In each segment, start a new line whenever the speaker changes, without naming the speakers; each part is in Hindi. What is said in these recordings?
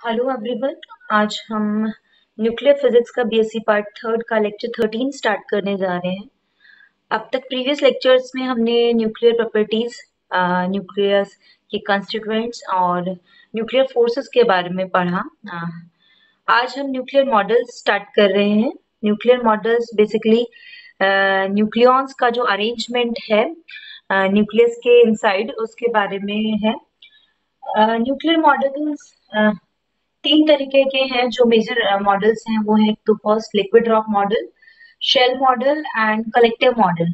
Hello everyone. आज हम न्यूक्लियर फिजिक्स का बीएससी पार्ट थर्ड का लेक्चर 13 स्टार्ट करने जा रहे हैं। अब तक प्रीवियस लेक्चर्स में हमने न्यूक्लियर प्रॉपर्टीज, न्यूक्लियस के कंस्टिट्यूएंट्स और न्यूक्लियर फोर्सेस के बारे में पढ़ा। आज हम न्यूक्लियर मॉडल्स स्टार्ट कर रहे हैं। न्यूक्लियर मॉडल्स बेसिकली न्यूक्लियॉन्स का जो अरेंजमेंट है न्यूक्लियस के इनसाइड, उसके बारे में है। न्यूक्लियर मॉडल्स तीन तरीके के हैं। जो मेजर मॉडल्स हैं वो है, तो first liquid rock model, shell model and collective model.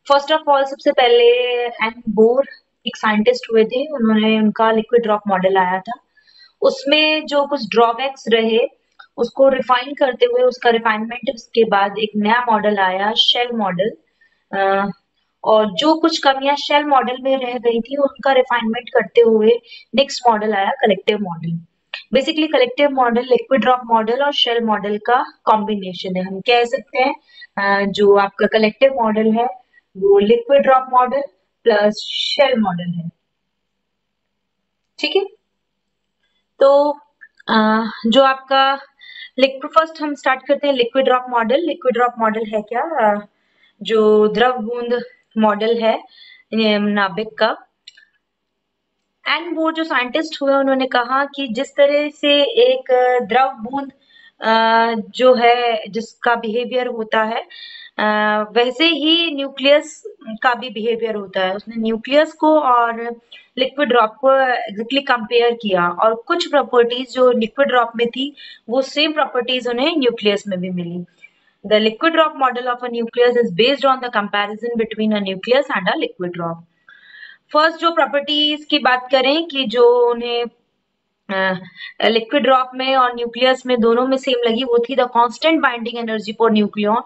First of all सबसे पहले एन बोर एक साइंटिस्ट हुए थे, उन्होंने उनका लिक्विड रॉक मॉडल आया था। उसमें जो कुछ ड्रॉबैक्स रहे उसको रिफाइन करते हुए, उसका रिफाइनमेंट के बाद एक नया मॉडल आया, शेल मॉडल। और जो कुछ कमियां शेल मॉडल में रह गई थी उनका रिफाइनमेंट करते हुए नेक्स्ट मॉडल आया, collective model. Basically collective model liquid drop model और शेल मॉडल का कॉम्बिनेशन है। हम कह सकते हैं जो आपका कलेक्टिव मॉडल है वो liquid drop model plus shell model है। ठीक है, तो जो आपका लिक्विड, फर्स्ट हम स्टार्ट करते हैं liquid drop model. Liquid drop model है क्या? जो द्रव बूंद मॉडल है नाभिक का। एंड वो जो साइंटिस्ट हुए उन्होंने कहा कि जिस तरह से एक द्रव बूंद जो है जिसका बिहेवियर होता है वैसे ही न्यूक्लियस का भी बिहेवियर होता है। उसने न्यूक्लियस को और लिक्विड ड्रॉप को एग्जैक्टली कंपेयर किया और कुछ प्रॉपर्टीज जो लिक्विड ड्रॉप में थी वो सेम प्रॉपर्टीज उन्हें न्यूक्लियस में भी मिली। The liquid drop model of a nucleus is based on the comparison between a nucleus and a liquid drop. First जो प्रॉपर्टीज की बात करें कि जो उन्हें लिक्विड ड्रॉप में और न्यूक्लियस में दोनों में सेम लगी, वो थी the constant binding energy for nucleon.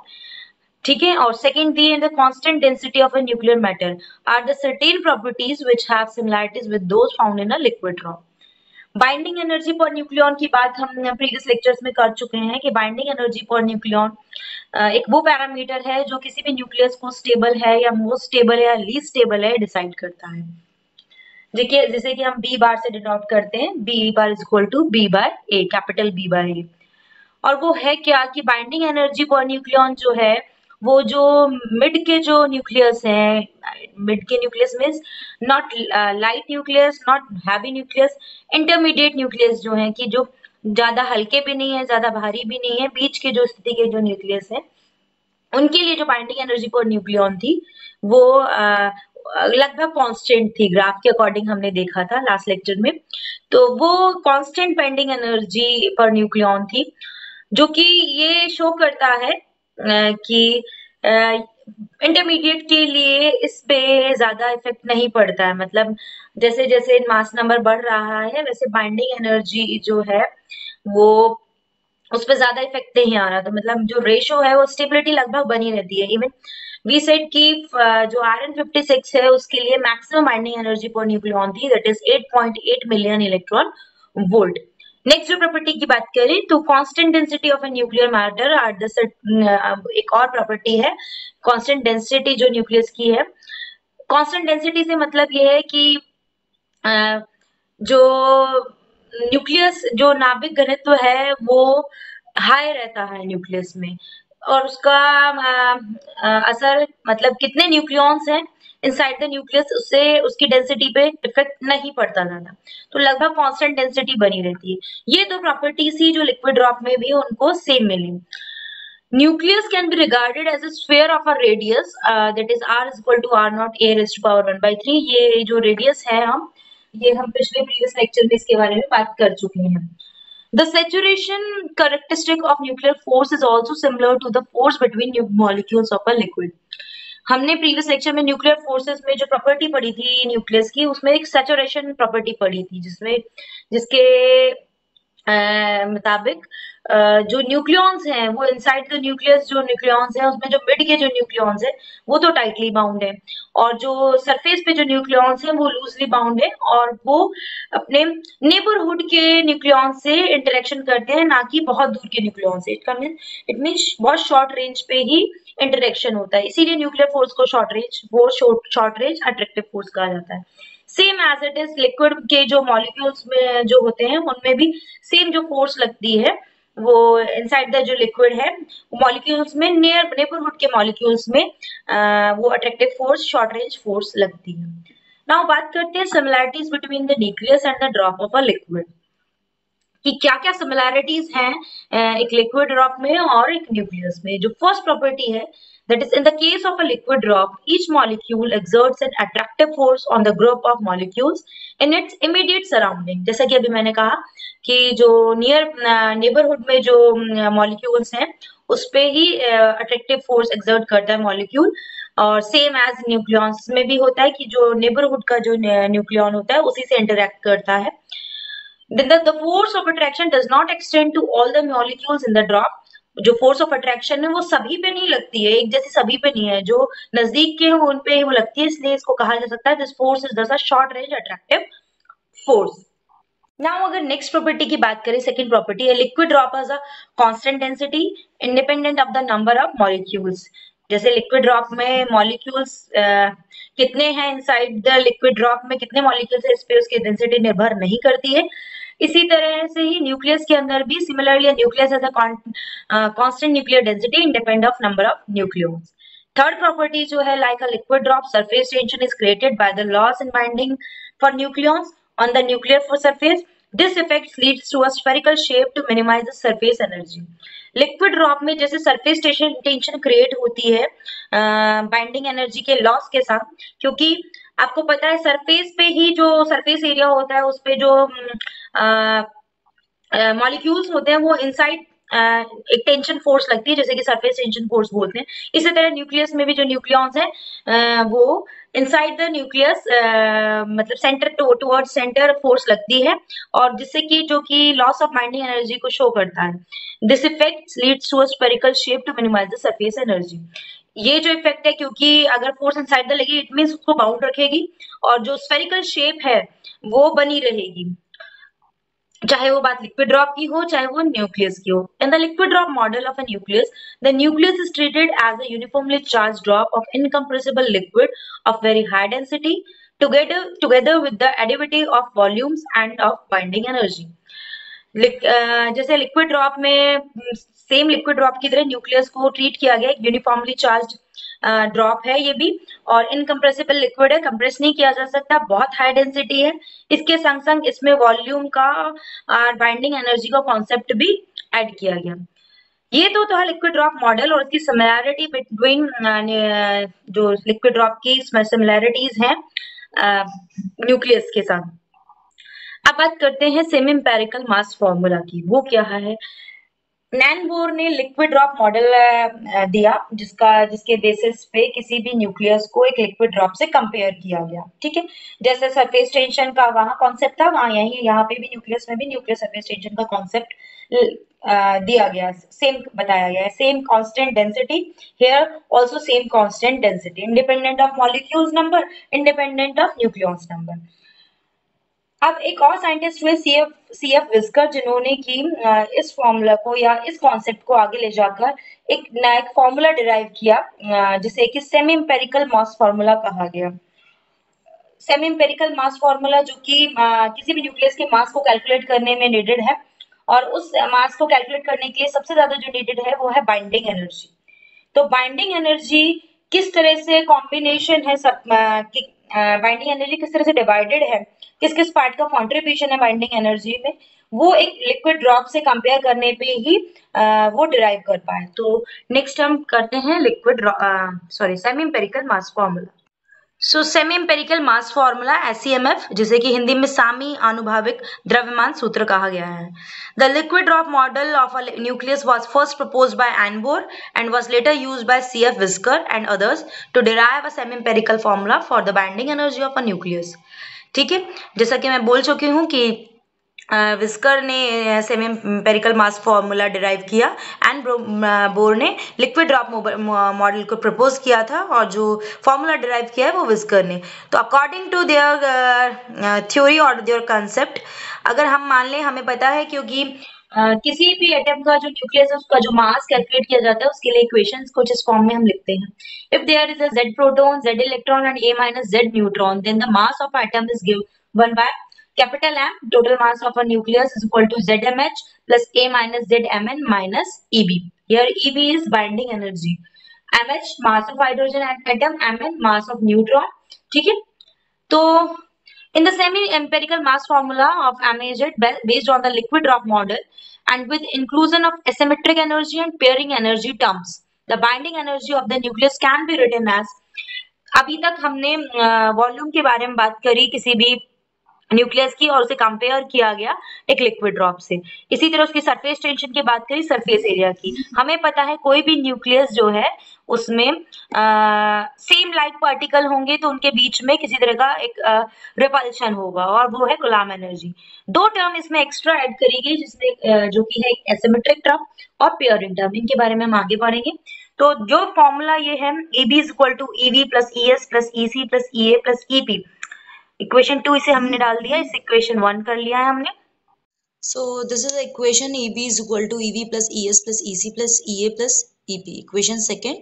ठीक है, और सेकंड थी the constant density of a nuclear metal are the certain properties which have similarities with those found in a liquid drop. Binding energy for nucleon की बात हम प्रीवियस लेक्चर्स में कर चुके हैं कि बाइंडिंग एनर्जी फॉर न्यूक्लियॉन एक वो पैरामीटर है जो किसी भी न्यूक्लियस को स्टेबल है या मोस्ट स्टेबल है या लीस्ट स्टेबल है डिसाइड करता है। देखिए, जैसे कि हम बी बार से डिनोट करते हैं, B bar is equal to B by A, capital B by A. और वो है क्या कि बाइंडिंग एनर्जी फॉर न्यूक्लियॉन जो है वो जो मिड के जो न्यूक्लियस है, मिड के nucleus means not light nucleus, not heavy nucleus, intermediate nucleus जो है कि जो ज्यादा हल्के भी नहीं है ज्यादा भारी भी नहीं है, बीच के जो स्थिति के जो न्यूक्लियस है उनके लिए जो बाइंडिंग एनर्जी फॉर न्यूक्लियॉन थी वो लगभग कांस्टेंट थी। ग्राफ के अकॉर्डिंग हमने देखा था लास्ट लेक्चर में, तो वो constant binding energy per nucleon थी, जो कि ये शो करता है कि इंटरमीडिएट के लिए इस पे ज्यादा इफेक्ट नहीं पड़ता है। मतलब जैसे जैसे मास नंबर बढ़ रहा है वैसे बाइंडिंग एनर्जी जो है वो उस पर ज्यादा इफेक्ट नहीं आ रहा। तो मतलब जो रेशो है वो स्टेबिलिटी लगभग बनी रहती है। इवन वी सेड की जो Rn56 है उसके लिए maximum binding energy per nucleon थी, that is 8.8 million electron volt. Next जो प्रॉपर्टी की बात करें तो constant density of a nuclear matter are the, एक और प्रॉपर्टी है कांस्टेंट डेंसिटी जो न्यूक्लियस की है। कांस्टेंट डेंसिटी से मतलब ये है कि जो न्यूक्लियस जो नाभिक घनत्व है वो हाई रहता है न्यूक्लियस में, और उसका असर मतलब कितने न्यूक्लियॉन्स हैं इनसाइड द न्यूक्लियस उससे उसकी डेंसिटी पे इफेक्ट नहीं पड़ता ज्यादा, तो लगभग कांस्टेंट डेंसिटी बनी रहती है। ये दो प्रॉपर्टीज ही जो लिक्विड ड्रॉप में भी उनको सेम मिली। Nucleus can be regarded as a sphere of a radius, that is r is equal to r naught a raised to power 1/3। ये जो रेडियस है ये हम पिछले प्रीवियस लेक्चर में इसके बारे में बात कर चुके हैं। The saturation characteristic of nuclear force is also similar to the force between molecules of a liquid। हमने प्रीवियस लेक्चर में न्यूक्लियर फोर्सेस में जो प्रॉपर्टी पढ़ी थी न्यूक्लियस की, उसमें एक सैचुरेशन प्रॉपर्टी पढ़ी थी जिसमें जिसके मुताबिक जो न्यूक्लियॉन्स हैं वो इनसाइड द न्यूक्लियस जो न्यूक्लियॉन्स हैं उसमें जो मिड के जो न्यूक्लियॉन्स है वो तो टाइटली बाउंड है, और जो सरफेस पे जो न्यूक्लियॉन्स हैं वो लूजली बाउंड है, और वो अपने नेबरहुड के न्यूक्लियॉन से इंटरेक्शन करते हैं, ना कि बहुत दूर के न्यूक्लियॉन से। इट मीन्स बहुत शॉर्ट रेंज पे ही इंटरेक्शन होता है, इसीलिए न्यूक्लियर फोर्स को शॉर्ट रेंज अट्रैक्टिव फोर्स कहा जाता है। Same as it is liquid के जो मॉलिक्यूल्स में जो होते हैं उनमें भी सेम जो फोर्स लगती है वो इनसाइड द जो लिक्विड है मॉलिक्यूल्स में नेबरहुड के मॉलिक्यूल्स में वो attractive force short range force लगती है। नाउ बात करते हैं similarities between the nucleus and the drop of a liquid कि क्या क्या सिमिलैरिटीज हैं एक लिक्विड ड्रॉप में और एक न्यूक्लियस में। जो फर्स्ट प्रॉपर्टी है that is in the case of a liquid drop each molecule exerts an attractive force on the group of molecules in its immediate surrounding। जैसा कि अभी मैंने कहा कि जो नेबरहुड में जो मॉलिक्यूल्स हैं उस पे ही अट्रैक्टिव फोर्स एक्सर्ट करता है मॉलिक्यूल और सेम एज न्यूक्लियॉन्स में भी होता है कि जो नेबरहुड का जो न्यूक्लियॉन होता है उसी से इंटरैक्ट करता है। Then the force of attraction does not extend to all the molecules in the drop। जो फोर्स ऑफ अट्रैक्शन है वो सभी पे नहीं लगती है, एक जैसी सभी पे नहीं है, जो नजदीक के हैं उन पे वो लगती है, इसलिए इसको कहा जा सकता है दिस फोर्स इज दस a short range attractive force. Now अगर नेक्स्ट प्रॉपर्टी की बात करें, सेकंड प्रॉपर्टी है liquid drop has a constant density independent of the number of molecules. जैसे लिक्विड ड्रॉप में मॉलिक्यूल्स कितने हैं इनसाइड द लिक्विड ड्रॉप में कितने मॉलिक्यूल्स है इस पे उसकी डेंसिटी निर्भर नहीं करती है। इसी तरह से ही न्यूक्लियस के अंदर भी similarly nucleus has a constant nuclear density independent of number of nucleons. Third property जो है like a liquid drop surface tension is created by the loss in binding for nucleons on the nuclear surface। This effect leads to a spherical shape to minimize the surface energy। Liquid drop में जैसे सरफेस टेंशन क्रिएट होती है बाइंडिंग एनर्जी के लॉस के साथ, क्योंकि आपको पता है सरफेस पे ही जो सरफेस एरिया होता है उस पे जो मॉलिक्यूल्स होते हैं वो इनसाइड एक टेंशन फोर्स लगती है जैसे कि सरफेस टेंशन फोर्स बोलते हैं। इसी तरह न्यूक्लियस में भी जो न्यूक्लियॉन्स हैं वो इनसाइड द न्यूक्लियस मतलब सेंटर टुवर्ड सेंटर फोर्स लगती है और जिससे कि जो कि लॉस ऑफ बाइंडिंग एनर्जी को शो करता है। This effect leads to a spherical shape to minimise the surface energy. ये जो इफेक्ट है क्योंकि अगर फोर्स इनसाइड द लगी इट मींस उसको बाउंड रखेगी और जो स्फेरिकल शेप है वो बनी रहेगी, चाहे वो बात लिक्विड ड्रॉप की हो चाहे वो न्यूक्लियस की हो। In the liquid drop model of a nucleus the nucleus is treated as a uniformly charge drop of incompressible liquid of very high density together with the additivity of volumes and of binding energy। जैसे लिक्विड ड्रॉप में सेम लिक्विड ड्रॉप की तरह न्यूक्लियस को ट्रीट किया गया, यूनिफॉर्मली चार्ज ड्रॉप है ये भी और इनकम्प्रेसिबल लिक्विड है, कंप्रेस नहीं किया जा सकता, बहुत हाई डेंसिटी है। इसके संग संग इसमें वॉल्यूम का बाइंडिंग एनर्जी का कॉन्सेप्ट भी ऐड किया गया। ये तो है लिक्विड ड्रॉप मॉडल और इसकी सिमिलैरिटी बिटवीन जो लिक्विड ड्रॉप की सिमिलैरिटीज हैं न्यूक्लियस के साथ। अब बात करते हैं सेमी एम्पिरिकल मास फॉर्मूला की, वो क्या है। नैन बोर ने लिक्विड ड्रॉप मॉडल दिया जिसके बेसिस पे किसी भी न्यूक्लियस को एक लिक्विड ड्रॉप से कंपेयर किया गया। ठीक है, जैसे सरफेस टेंशन का वहां कॉन्सेप्ट था वहां यहाँ पे भी न्यूक्लियस में भी न्यूक्लियर सरफेस टेंशन का कॉन्सेप्ट दिया गया, सेम बताया गया है, same constant density here also same constant density independent of molecules number independent of nucleons number. अब एक और साइंटिस्ट हुए सीएफ विस्कर जिन्होंने की इस फॉर्मूला को या इस कॉन्सेप्ट को आगे ले जाकर एक नया फॉर्मूला डिराइव किया जिसे कि सेमी एम्पिरिकल मास फॉर्मूला कहा गया। सेमी एम्पिरिकल मास फॉर्मूला जो कि किसी भी न्यूक्लियस के मास को कैलकुलेट करने में नीडेड है और उस मास को कैलकुलेट करने के लिए सबसे ज्यादा जो नीडेड है वो है बाइंडिंग एनर्जी। तो बाइंडिंग एनर्जी किस तरह से कॉम्बिनेशन है सब बाइंडिंग एनर्जी किस तरह से डिवाइडेड है, किस किस पार्ट का कंट्रीब्यूशन है बाइंडिंग एनर्जी में, वो एक लिक्विड ड्रॉप से कंपेयर करने पे ही वो डिराइव कर पाए। तो नेक्स्ट हम करते हैं semi empirical mass formula. So semi empirical mass formula SEMF जिसे कि हिंदी में सामी आनुभाविक द्रव्यमान सूत्र कहा गया है। The liquid drop model of a nucleus was first proposed by N Bohr and was later used by CF Weizsacker and others to derive a semi empirical formula for the binding energy of a nucleus. ठीक है, जैसा कि मैं बोल चुकी हूँ कि विस्कर ने semi empirical mass formula derive किया एंड बोर ने लिक्विड ड्रॉप मॉडल को प्रपोज किया था और जो फॉर्मूला डिराइव किया है वो विस्कर ने। तो अकॉर्डिंग टू देयर थ्योरी और देयर कंसेप्ट अगर हम मान लें, हमें पता है क्योंकि किसी भी एटम का जो न्यूक्लियस है उसका जो मास कैलकुलेट किया जाता है उसके लिए इक्वेशंस कुछ इस फॉर्म में हम लिखते हैं. If there is a z proton, z electron and a minus z neutron, then the mass of atom is given by capital M. Total mass of a nucleus is equal to zmh plus a minus zmn minus eb. Here eb is binding energy, mh mass of hydrogen atom, mn mass of neutron. ठीक है. तो in the semi-empirical mass formula of MAZ based on the liquid drop model and with inclusion of asymmetric energy and pairing energy terms, the binding energy of the nucleus can be written as. अभी तक हमने वॉल्यूम के बारे में बात करी किसी भी न्यूक्लियस की और उसे कंपेयर किया गया एक लिक्विड ड्रॉप से. इसी तरह उसकी सरफेस टेंशन की बात करी, सरफेस एरिया की. हमें पता है कोई भी न्यूक्लियस जो है उसमें सेम लाइक पार्टिकल होंगे तो उनके बीच में किसी तरह का एक रिपल्शन होगा और वो है गुलाम एनर्जी. दो टर्म इसमें एक्स्ट्रा ऐड करी गई जिसमें जो कि है एसिमेट्रिक टर्म और पेयरिंग टर्म. इनके बारे में हम आगे पढ़ेंगे. तो जो फॉर्मूला ये है EB is equal to EV plus ES plus EC plus EA plus EP. Equation 2 इसे हमने डाल दिया, इस इक्वेशन 1 कर लिया है हमने.
So this is the equation EB is equal to EV plus ES plus EC plus EA plus EP. Equation second.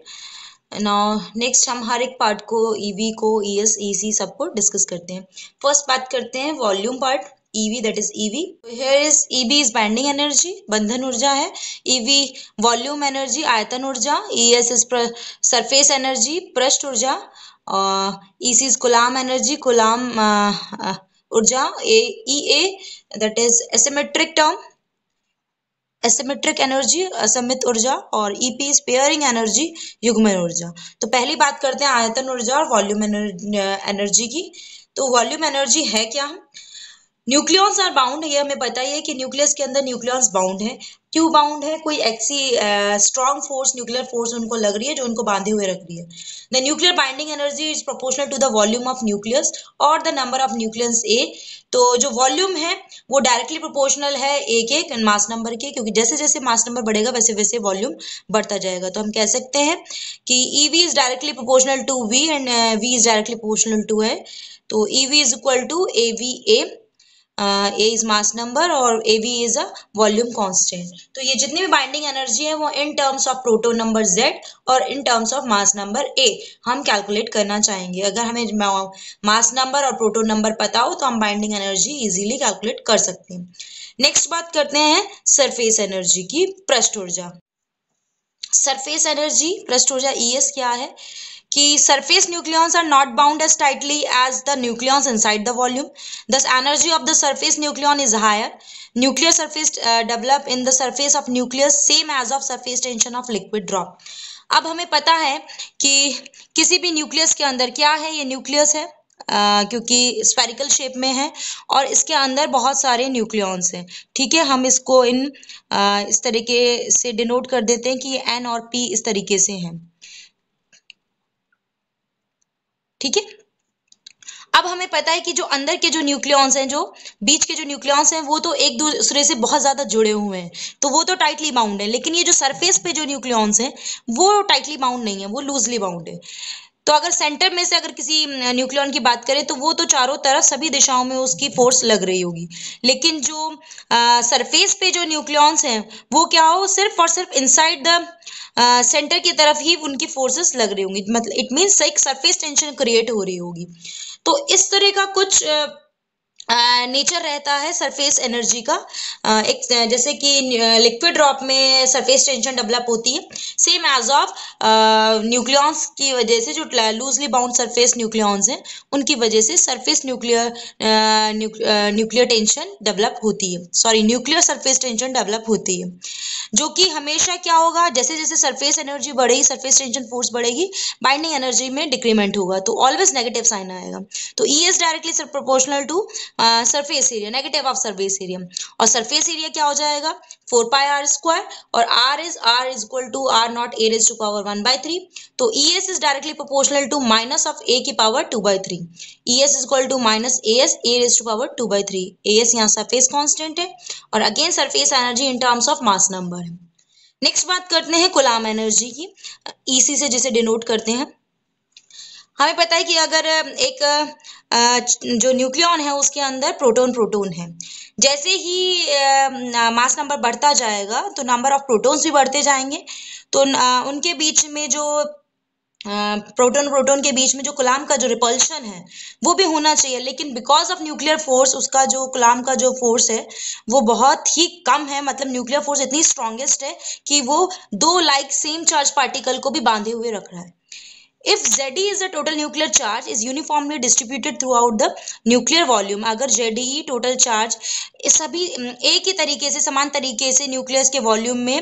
Now next हम हर एक पार्ट को EV को ES EC सबको डिस्कस करते हैं. फर्स्ट बात करते हैं volume part. EV that is EV. Here is EB is binding energy, बंधन ऊर्जा है. EV वॉल्यूम एनर्जी, आयतन ऊर्जा. ES is सरफेस एनर्जी, पृष्ठ ऊर्जा. EC is Coulomb energy, Coulomb ऊर्जा. EA that is asymmetric term, asymmetric energy, असमित ऊर्जा. और EP इज पेयरिंग एनर्जी, युग्मन ऊर्जा. तो पहली बात करते हैं आयतन ऊर्जा और वॉल्यूम एनर्जी की. तो वॉल्यूम एनर्जी है क्या? Nucleons are bound. ये हमें पता ही है कि न्यूक्लियस के अंदर न्यूक्लियॉन्स बाउंड है. क्यों बाउंड है? कोई ऐसी स्ट्रॉन्ग फोर्स, न्यूक्लियर फोर्स उनको लग रही है जो उनको बांधे हुए रख रही है. The nuclear binding energy is proportional to the volume of nucleus और the number of nucleus A. तो जो वॉल्यूम है वो डायरेक्टली प्रोपोर्शनल है ए के मास नंबर के, क्योंकि जैसे जैसे मास नंबर बढ़ेगा वैसे वैसे वॉल्यूम बढ़ता जाएगा. तो हम कह सकते हैं कि EV is directly proportional to V and V is directly proportional to है. तो EV is equal to AVA. A is mass number और AV is a volume constant. तो ये जितनी भी बाइंडिंग एनर्जी है वो इन terms of proton number Z और इन terms of mass number A हम कैलकुलेट करना चाहेंगे. अगर हमें मास नंबर और प्रोटॉन नंबर पता हो तो हम बाइंडिंग एनर्जी इजीली कैलकुलेट कर सकते हैं. नेक्स्ट बात करते हैं सरफेस एनर्जी की, पृष्ठ ऊर्जा. सरफेस एनर्जी, पृष्ठ ऊर्जा ES क्या है कि surface nucleons are not bound as tightly as the nucleons inside the volume. Thus energy of the surface nucleon is higher. Nuclear surface develop in the surface of nucleus same as of surface tension of liquid drop. अब हमें पता है कि किसी भी न्यूक्लियस के अंदर क्या है, ये न्यूक्लियस है क्योंकि स्फेरिकल शेप में है और इसके अंदर बहुत सारे न्यूक्लियॉन्स हैं. ठीक है, हम इसको इस तरीके से डिनोट कर देते हैं कि N और P इस तरीके से हैं. ठीक है. अब हमें पता है कि जो अंदर के जो न्यूक्लियॉन्स हैं, जो बीच के जो न्यूक्लियॉन्स हैं, वो तो एक दूसरे से बहुत ज्यादा जुड़े हुए हैं, तो वो तो टाइटली बाउंड है. लेकिन ये जो सरफेस पे जो न्यूक्लियॉन्स हैं वो टाइटली बाउंड नहीं है, वो लूजली बाउंड है. तो अगर सेंटर में से अगर किसी न्यूक्लियॉन की बात करें तो वो तो चारों तरफ सभी दिशाओं में उसकी फोर्स लग रही होगी. लेकिन जो सरफेस पे जो न्यूक्लियॉन्स हैं वो क्या हो, सिर्फ और सिर्फ इनसाइड द सेंटर की तरफ ही उनकी फोर्सेस लग रही होंगी. मतलब इट मीन्स एक सरफेस टेंशन क्रिएट हो रही होगी. तो इस तरह का कुछ नेचर रहता है सरफेस एनर्जी का. एक जैसे कि लिक्विड ड्रॉप में सरफेस टेंशन डेवलप होती है, सेम एज ऑफ न्यूक्लियॉन्स की वजह से जो लूजली बाउंड सरफेस न्यूक्लियॉन्स हैं उनकी वजह से सरफेस न्यूक्लियर टेंशन डेवलप होती है. Sorry, nuclear surface tension develop होती है, जो कि हमेशा क्या होगा, जैसे जैसे सरफेस एनर्जी बढ़ेगी, सरफेस टेंशन फोर्स बढ़ेगी, बाइंडिंग एनर्जी में डिक्रीमेंट होगा, तो ऑलवेज नेगेटिव साइन आएगा. तो ES directly proportional to surface area, negative of surface area. और सरफेस एरिया क्या हो जाएगा, 4πr² और R is equal to R0 A raised to power 1/3. तो ES is directly proportional to minus of A की power 2/3. ES is equal to minus AS A raised to power 2/3. AS यहाँ सरफेस कांस्टेंट है और again surface energy in terms of mass number है. नेक्स्ट बात करते हैं कूलाम एनर्जी की, EC से जिसे डिनोट करते हैं. हमें पता है कि अगर एक जो न्यूक्लियॉन है उसके अंदर प्रोटॉन प्रोटॉन है, जैसे ही मास नंबर बढ़ता जाएगा तो नंबर ऑफ प्रोटॉन्स भी बढ़ते जाएंगे। तो उनके बीच में जो प्रोटॉन प्रोटॉन के बीच में जो कूलाम का जो रिपल्शन है वो भी होना चाहिए, लेकिन बिकॉज ऑफ न्यूक्लियर फोर्स उसका जो कूलाम का जो फोर्स है वो बहुत ही कम है। मतलब न्यूक्लियर फोर्स इतनी स्ट्रॉन्गेस्ट है कि वो दो लाइक सेम चार्ज पार्टिकल को भी बांधे हुए रख रहा है। If Ze is the total nuclear charge is uniformly distributed throughout the nuclear volume, अगर Ze total charge सभी एक ही तरीके से समान तरीके से न्यूक्लियस के वॉल्यूम में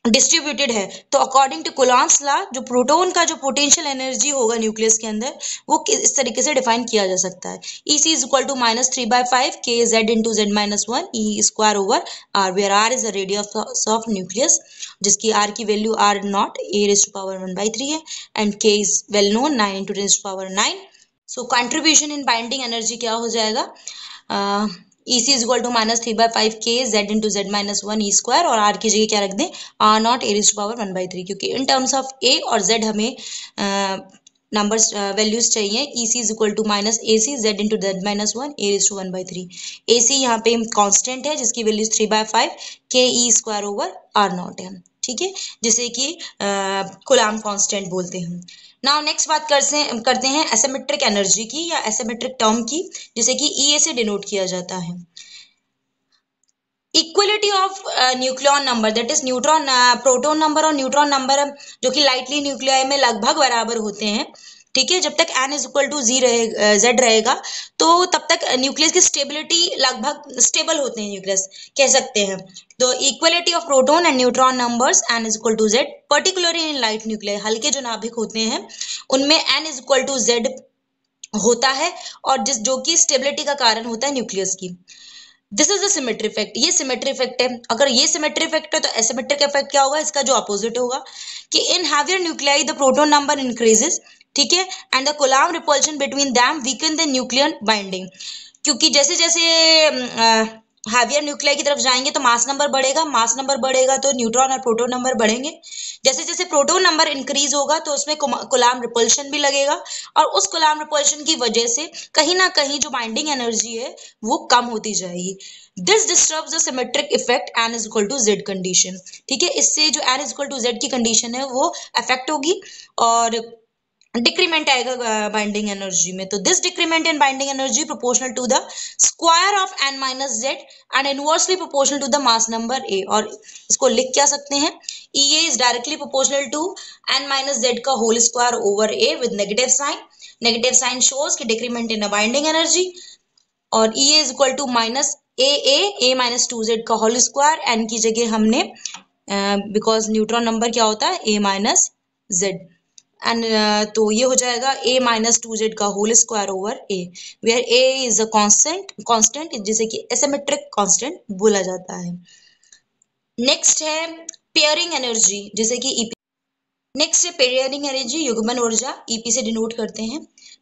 डिस्ट्रीब्यूटेड है, तो अकॉर्डिंग टू कूलॉम्स लॉ जो प्रोटॉन का जो पोटेंशियल एनर्जी होगा न्यूक्लियस के अंदर वो इस तरीके से डिफाइन किया जा सकता है। EC is equal to -3/5 k Z into Z minus 1 E square over R, where R is the radius of nucleus, जिसकी R की value R nought A raised to power 1/3 है, and K is well known 9 into 10 to power 9। So contribution in binding energy क्या हो जाएगा, EC is equal to -3/5 k Z into Z minus 1 E square, और R की जगह क्या रख दें R nought A raised to power 1/3, क्योंकि इन टर्म्स ऑफ A और Z हमें नंबर्स वैल्यूज चाहिए। EC is equal to -AC Z into Z minus 1 A raised to 1/3। AC यहाँ पे कांस्टेंट है जिसकी value 3/5 k E square over R not है, ठीक है, जिसे कि कूलाम कांस्टेंट बोलते हैं। नाउ नेक्स्ट बात करते हैं एसिमेट्रिक एनर्जी की या एसिमेट्रिक टर्म की, जिसे कि EA से डिनोट किया जाता है। Equality of nucleon number, that is neutron proton number और न्यूट्रॉन नंबर जो कि लाइटली न्यूक्लियाई में लगभग बराबर होते हैं, ठीक है। जब तक n is equal to Z रहेगा तो तब तक न्यूक्लियस की स्टेबिलिटी लगभग स्टेबल होते हैं, न्यूक्लियस कह सकते हैं। तो equality of proton and neutron numbers n is equal to Z, particularly in light nuclei, हल्के जो नाभिक होते हैं उनमें n is equal to Z होता है, और जो कि स्टेबिलिटी का कारण होता है न्यूक्लियस की। This is the symmetry effect, ये सिमेट्री इफेक्ट है। अगर ये सिमेट्री इफेक्ट है तो एसिमेट्रिक इफेक्ट क्या होगा, इसका जो अपोजिट होगा कि in heavier nuclei the proton number increases, ठीक है, and the Coulomb repulsion between them weaken the nuclear binding, क्योंकि जैसे जैसे हैवियर न्यूक्लियाई की तरफ जाएंगे तो मास नंबर बढ़ेगा, मास नंबर बढ़ेगा तो न्यूट्रॉन और प्रोटॉन नंबर बढ़ेंगे। जैसे जैसे प्रोटॉन नंबर इंक्रीज होगा तो उसमें कूलाम रिपल्शन भी लगेगा, और उस कूलाम रिपल्शन की वजह से कहीं ना कहीं जो बाइंडिंग एनर्जी है वो कम होती जाएगी। This disturbs the symmetric effect n is equal to Z condition, ठीक है। इससे जो n is equal to Z की कंडीशन है वो अफेक्ट होगी और डिक्रीमेंट आएगा बाइंडिंग एनर्जी में। तो this decrement in binding energy proportional to the square of n minus Z and inversely proportional to the mass number A, और इसको लिख क्या सकते हैं, EA is directly proportional to n minus Z का whole square over A with negative sign. Negative sign shows कि डिक्रीमेंट इन बाइंडिंग एनर्जी, और EA is equal to minus A minus 2Z का होल स्क्वायर, n की जगह हमने बिकॉज न्यूट्रॉन नंबर क्या होता है A माइनस Z, एंड तो ये हो जाएगा A माइनस 2Z का whole square over A, where A is a constant जिसे कि एसिमेट्रिक कांस्टेंट बोला जाता है। नेक्स्ट है पेयरिंग एनर्जी, जिसे कि EP। नेक्स्ट है पेयरिंग एनर्जी, युग्मन ऊर्जा, EP से डिनोट करते हैं।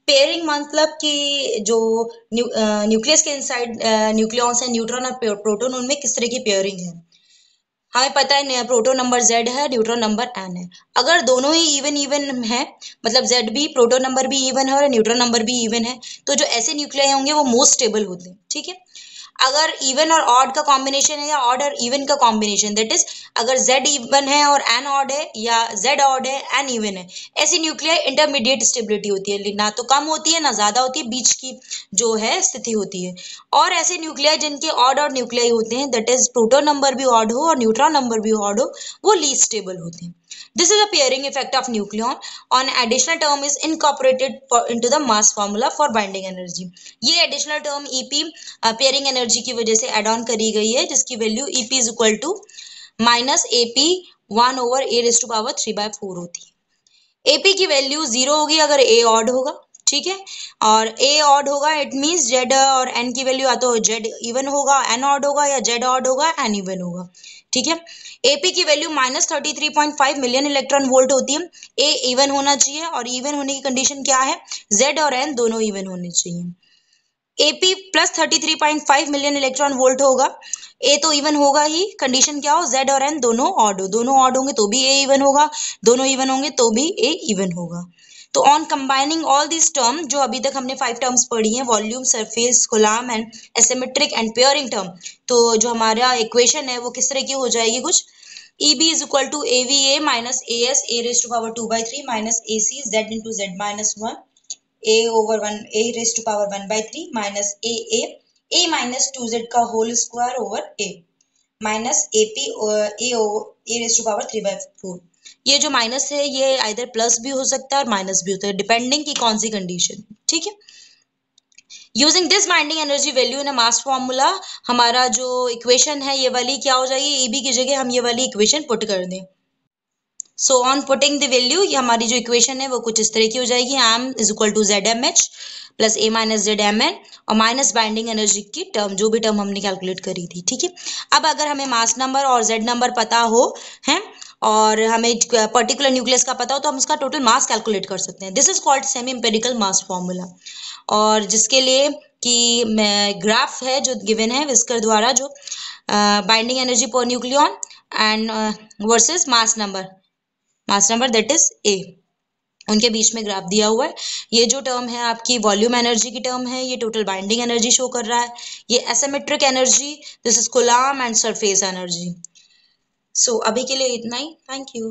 पेयरिंग मतलब कि जो न्यूक्लियस के इनसाइड न्यूक्लियॉन्स है, न्यूट्रॉन और प्रोटॉन, उनमें किस तरह की पेयरिंग है। हमें पता है प्रोटॉन नंबर Z है, न्यूट्रॉन नंबर n है। अगर दोनों ही इवन है, मतलब Z भी, प्रोटॉन नंबर भी इवन है और न्यूट्रॉन नंबर भी इवन है, तो जो ऐसे न्यूक्लियाई होंगे वो मोस्ट स्टेबल होते हैं, ठीक है। अगर इवन और ऑड का कॉम्बिनेशन है या ऑड और इवन का कॉम्बिनेशन, दैट इज अगर Z इवन है और n ऑड है या Z ऑड है n इवन है, ऐसी न्यूक्लियाई इंटरमीडिएट स्टेबिलिटी होती है, ना तो कम होती है ना ज्यादा होती है, बीच की जो है स्थिति होती है। और ऐसे न्यूक्लियाई जिनके ऑड और न्यूक्लियाई होते हैं, दैट इज प्रोटॉन नंबर भी ऑड हो और न्यूट्रॉन नंबर भी ऑड हो, वो लीस्ट स्टेबल होते हैं। This is a pairing effect of nucleon. On additional term is incorporated into the mass formula for binding energy. ये additional term EP pairing energy की वजह से add on करी गई है, जिसकी value EP is equal to minus AP 1 over A raised to power 3/4 होती है। AP की वैल्यू 0 होगी अगर A odd होगा, ठीक है, और A odd होगा इट मीन्स Z और N की वैल्यू या तो Z इवन होगा N odd होगा, या Z odd होगा N इवन होगा, ठीक है। AP की वैल्यू -33.5 मिलियन इलेक्ट्रॉन वोल्ट होती है। A इवन होना चाहिए, और इवन होने की कंडीशन क्या है, Z और N दोनों इवन होने चाहिए। AP plus 33.5 million electron volt होगा, A तो इवन होगा ही, कंडीशन क्या हो, Z और N दोनों ऑड हो, दोनों ऑड होंगे तो भी A इवन होगा, दोनों इवन होंगे तो भी A इवन होगा। तो on combining all this term, जो अभी तक हमने 5 टर्म्स पढ़ी हैं, volume, surface, coulomb and asymmetric and pairing term, तो जो हमारा इक्वेशन है वो किस तरह की हो जाएगी कुछ, EB is equal to AVA minus AS a raised to power 2/3 minus AC Z into Z minus 1 A over 1 A raised to power 1/3 minus AA A minus 2Z का whole square over A minus AP A raised to power 3/4। ये जो माइनस है ये आइदर प्लस भी हो सकता है और माइनस भी होता है, डिपेंडिंग की कौन सी कंडीशन, ठीक है। Using this binding energy value in a mass formula, हमारा जो इक्वेशन है ये वाली क्या हो जाएगी, EB की जगह हम ये वाली इक्वेशन पुट कर दें। So on putting the value, ये हमारी जो इक्वेशन है वो कुछ इस तरह की हो जाएगी, M is equal to ZMH plus A minus ZMN और माइनस बाइंडिंग एनर्जी की टर्म, जो भी टर्म हमने कैलकुलेट करी थी, ठीक है। अब अगर हमें मास नंबर और Z नंबर पता हो है और हमें पर्टिकुलर न्यूक्लियस का पता हो तो हम उसका टोटल मास कैलकुलेट कर सकते हैं। This is called semi empirical mass formula, और जिसके लिए कि ग्राफ है जो गिवन है विस्कर द्वारा, जो binding energy per nucleon and versus mass number that is A, उनके बीच में ग्राफ दिया हुआ है। ये जो टर्म है आपकी वॉल्यूम एनर्जी की टर्म है, ये टोटल बाइंडिंग एनर्जी शो कर रहा है। ये asymmetric energy, this is Coulomb and surface energy. So अभी के लिए इतना ही, थैंक यू।